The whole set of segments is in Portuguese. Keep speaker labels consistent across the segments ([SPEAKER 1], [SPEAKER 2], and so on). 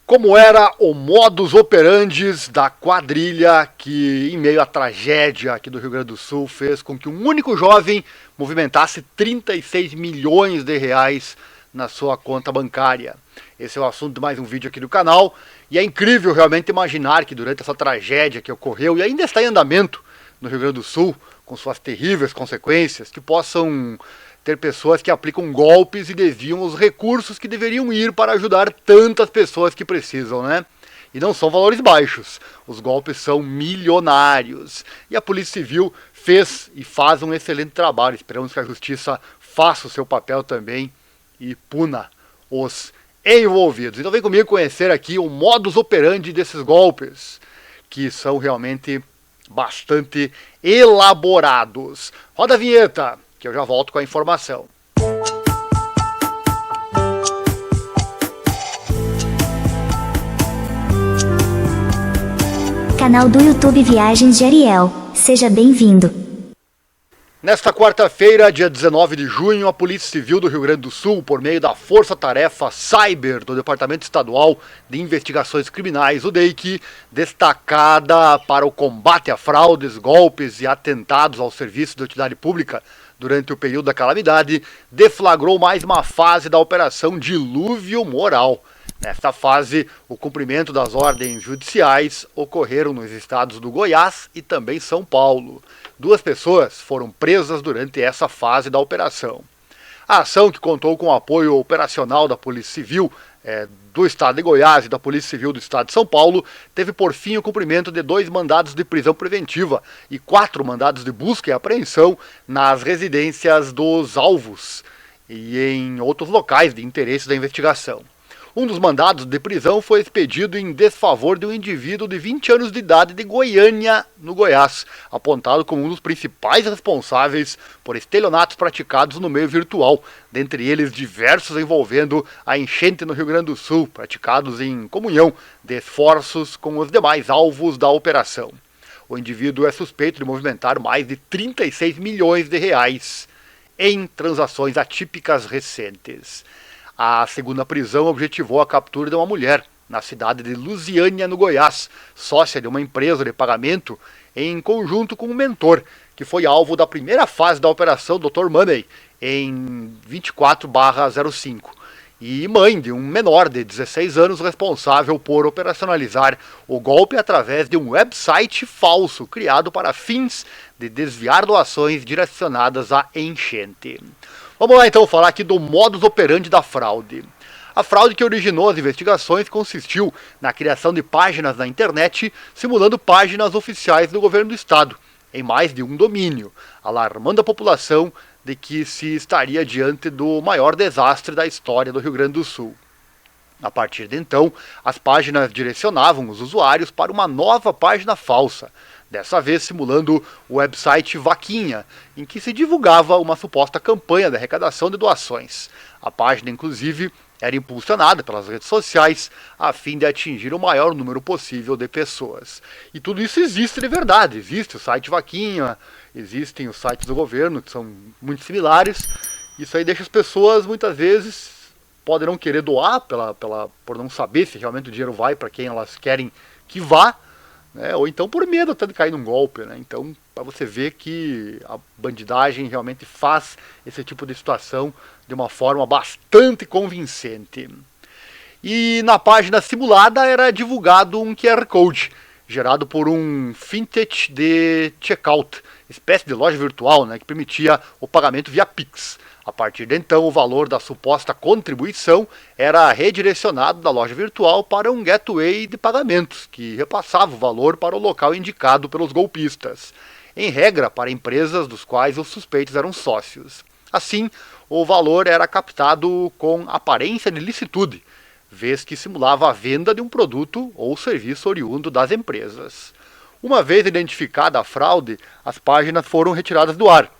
[SPEAKER 1] Como era o modus operandi da quadrilha que, em meio à tragédia aqui do Rio Grande do Sul, fez com que um único jovem movimentasse 36 milhões de reais na sua conta bancária. Esse é o assunto de mais um vídeo aqui do canal, e é incrível realmente imaginar que durante essa tragédia que ocorreu e ainda está em andamento no Rio Grande do Sul, com suas terríveis consequências, que possam ter pessoas que aplicam golpes e desviam os recursos que deveriam ir para ajudar tantas pessoas que precisam, né? E não são valores baixos, os golpes são milionários. E a Polícia Civil fez e faz um excelente trabalho. Esperamos que a Justiça faça o seu papel também e puna os envolvidos. Então vem comigo conhecer aqui o modus operandi desses golpes, que são realmente bastante elaborados. Roda a vinheta, que eu já volto com a informação.
[SPEAKER 2] Canal do YouTube Viagens de Ariel. Seja bem-vindo.
[SPEAKER 1] Nesta quarta-feira, dia 19 de junho, a Polícia Civil do Rio Grande do Sul, por meio da Força Tarefa Cyber do Departamento Estadual de Investigações Criminais, o DEIC, destacada para o combate a fraudes, golpes e atentados ao serviço de utilidade pública durante o período da calamidade, deflagrou mais uma fase da Operação Dilúvio Moral. Nesta fase, o cumprimento das ordens judiciais ocorreram nos estados do Goiás e também São Paulo. 2 pessoas foram presas durante essa fase da operação. A ação, que contou com o apoio operacional da Polícia Civil do Estado de Goiás e da Polícia Civil do Estado de São Paulo, teve por fim o cumprimento de 2 mandados de prisão preventiva e 4 mandados de busca e apreensão nas residências dos alvos e em outros locais de interesse da investigação. Um dos mandados de prisão foi expedido em desfavor de um indivíduo de 20 anos de idade de Goiânia, no Goiás, apontado como um dos principais responsáveis por estelionatos praticados no meio virtual, dentre eles diversos envolvendo a enchente no Rio Grande do Sul, praticados em comunhão de esforços com os demais alvos da operação. O indivíduo é suspeito de movimentar mais de 36 milhões de reais em transações atípicas recentes. A segunda prisão objetivou a captura de uma mulher na cidade de Lusiânia, no Goiás, sócia de uma empresa de pagamento, em conjunto com um mentor, que foi alvo da primeira fase da operação Dr. Money, em 24/05, e mãe de um menor de 16 anos responsável por operacionalizar o golpe através de um website falso criado para fins de desviar doações direcionadas à enchente. Vamos lá então falar aqui do modus operandi da fraude. A fraude que originou as investigações consistiu na criação de páginas na internet simulando páginas oficiais do governo do estado, em mais de um domínio, alarmando a população de que se estaria diante do maior desastre da história do Rio Grande do Sul. A partir de então, as páginas direcionavam os usuários para uma nova página falsa, dessa vez simulando o website Vaquinha, em que se divulgava uma suposta campanha de arrecadação de doações. A página, inclusive, era impulsionada pelas redes sociais a fim de atingir o maior número possível de pessoas. E tudo isso existe de verdade. Existe o site Vaquinha, existem os sites do governo, que são muito similares. Isso aí deixa as pessoas, muitas vezes, podem não querer doar por não saber se realmente o dinheiro vai para quem elas querem que vá, né? Ou então por medo até de cair num golpe, né? Então, para você ver que a bandidagem realmente faz esse tipo de situação de uma forma bastante convincente. E na página simulada era divulgado um QR Code, gerado por um fintech de checkout, espécie de loja virtual, né, que permitia o pagamento via Pix. A partir de então, o valor da suposta contribuição era redirecionado da loja virtual para um gateway de pagamentos, que repassava o valor para o local indicado pelos golpistas, em regra para empresas dos quais os suspeitos eram sócios. Assim, o valor era captado com aparência de licitude, vez que simulava a venda de um produto ou serviço oriundo das empresas. Uma vez identificada a fraude, as páginas foram retiradas do ar,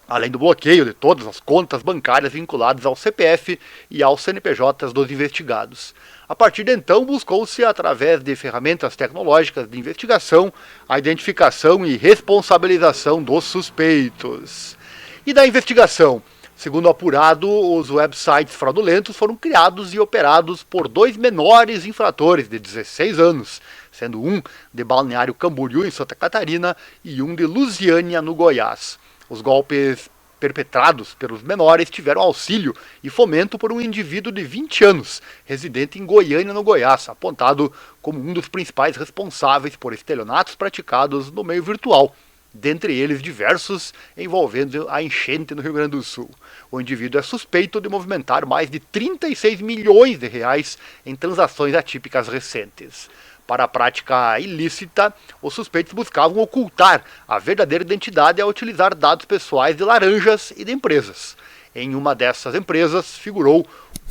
[SPEAKER 1] além do bloqueio de todas as contas bancárias vinculadas ao CPF e aos CNPJs dos investigados. A partir de então, buscou-se, através de ferramentas tecnológicas de investigação, a identificação e responsabilização dos suspeitos. E da investigação? Segundo apurado, os websites fraudulentos foram criados e operados por 2 menores infratores de 16 anos, sendo um de Balneário Camboriú, em Santa Catarina, e um de Lusiânia, no Goiás. Os golpes perpetrados pelos menores tiveram auxílio e fomento por um indivíduo de 20 anos, residente em Goiânia, no Goiás, apontado como um dos principais responsáveis por estelionatos praticados no meio virtual, dentre eles diversos envolvendo a enchente no Rio Grande do Sul. O indivíduo é suspeito de movimentar mais de 36 milhões de reais em transações atípicas recentes. Para a prática ilícita, os suspeitos buscavam ocultar a verdadeira identidade ao utilizar dados pessoais de laranjas e de empresas. Em uma dessas empresas, figurou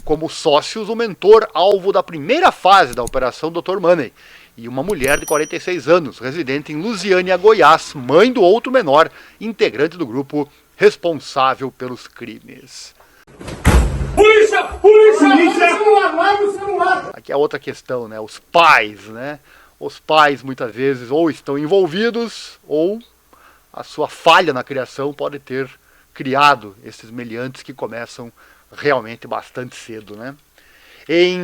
[SPEAKER 1] como sócios o mentor alvo da primeira fase da Operação Dr. Money e uma mulher de 46 anos, residente em Lusiânia, Goiás, mãe do outro menor, integrante do grupo responsável pelos crimes.
[SPEAKER 3] Polícia! Polícia! Polícia!
[SPEAKER 1] Aqui é outra questão, né? Os pais, né? Os pais muitas vezes ou estão envolvidos ou a sua falha na criação pode ter criado esses meliantes que começam realmente bastante cedo, né? Em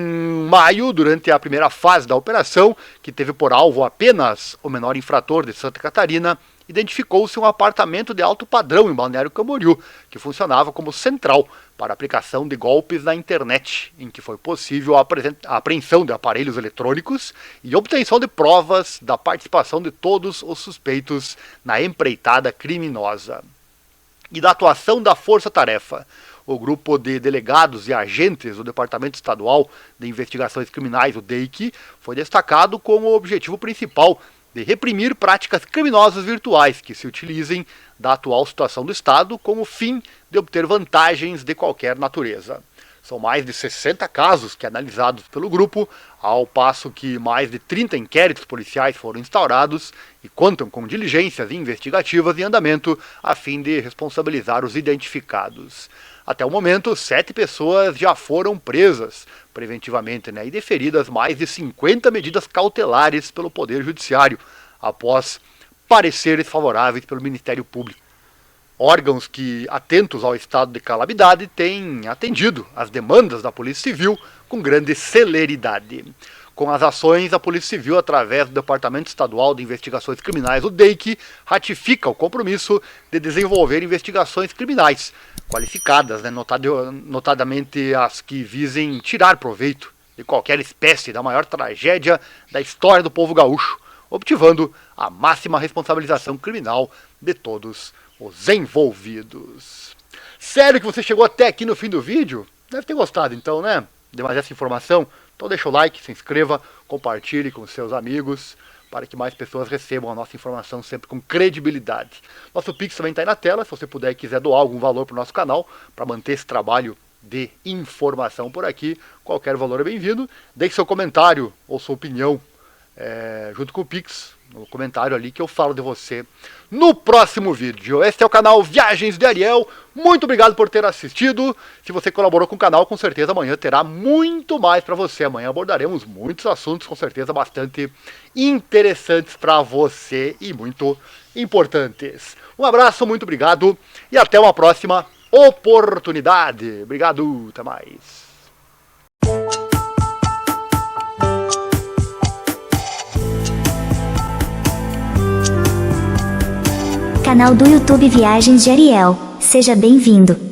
[SPEAKER 1] maio, durante a primeira fase da operação, que teve por alvo apenas o menor infrator de Santa Catarina, identificou-se um apartamento de alto padrão em Balneário Camboriú, que funcionava como central para a aplicação de golpes na internet, em que foi possível a apreensão de aparelhos eletrônicos e obtenção de provas da participação de todos os suspeitos na empreitada criminosa. E da atuação da Força Tarefa. O grupo de delegados e agentes do Departamento Estadual de Investigações Criminais, o DEIC, foi destacado como o objetivo principal de reprimir práticas criminosas virtuais que se utilizem da atual situação do Estado com o fim de obter vantagens de qualquer natureza. São mais de 60 casos que analisados pelo grupo, ao passo que mais de 30 inquéritos policiais foram instaurados e contam com diligências investigativas em andamento a fim de responsabilizar os identificados. Até o momento, 7 pessoas já foram presas preventivamente, e deferidas mais de 50 medidas cautelares pelo Poder Judiciário, após pareceres favoráveis pelo Ministério Público. Órgãos que, atentos ao estado de calamidade, têm atendido às demandas da Polícia Civil com grande celeridade. Com as ações, a Polícia Civil, através do Departamento Estadual de Investigações Criminais, o DEIC, ratifica o compromisso de desenvolver investigações criminais qualificadas, notadamente as que visem tirar proveito de qualquer espécie da maior tragédia da história do povo gaúcho, obtivando a máxima responsabilização criminal de todos os envolvidos. Sério que você chegou até aqui no fim do vídeo? Deve ter gostado então, né? De mais essa informação. Então deixa o like, se inscreva, compartilhe com seus amigos, para que mais pessoas recebam a nossa informação sempre com credibilidade. Nosso Pix também está aí na tela, se você puder e quiser doar algum valor para o nosso canal, para manter esse trabalho de informação por aqui, qualquer valor é bem-vindo. Deixe seu comentário ou sua opinião junto com o Pix, no comentário ali que eu falo de você no próximo vídeo. Este é o canal Viagens de Ariel, muito obrigado por ter assistido. Se você colaborou com o canal, com certeza amanhã terá muito mais para você. Amanhã abordaremos muitos assuntos, com certeza bastante interessantes para você e muito importantes. Um abraço, muito obrigado e até uma próxima oportunidade. Obrigado, até mais.
[SPEAKER 2] Canal do YouTube Viagens de Ariel. Seja bem-vindo.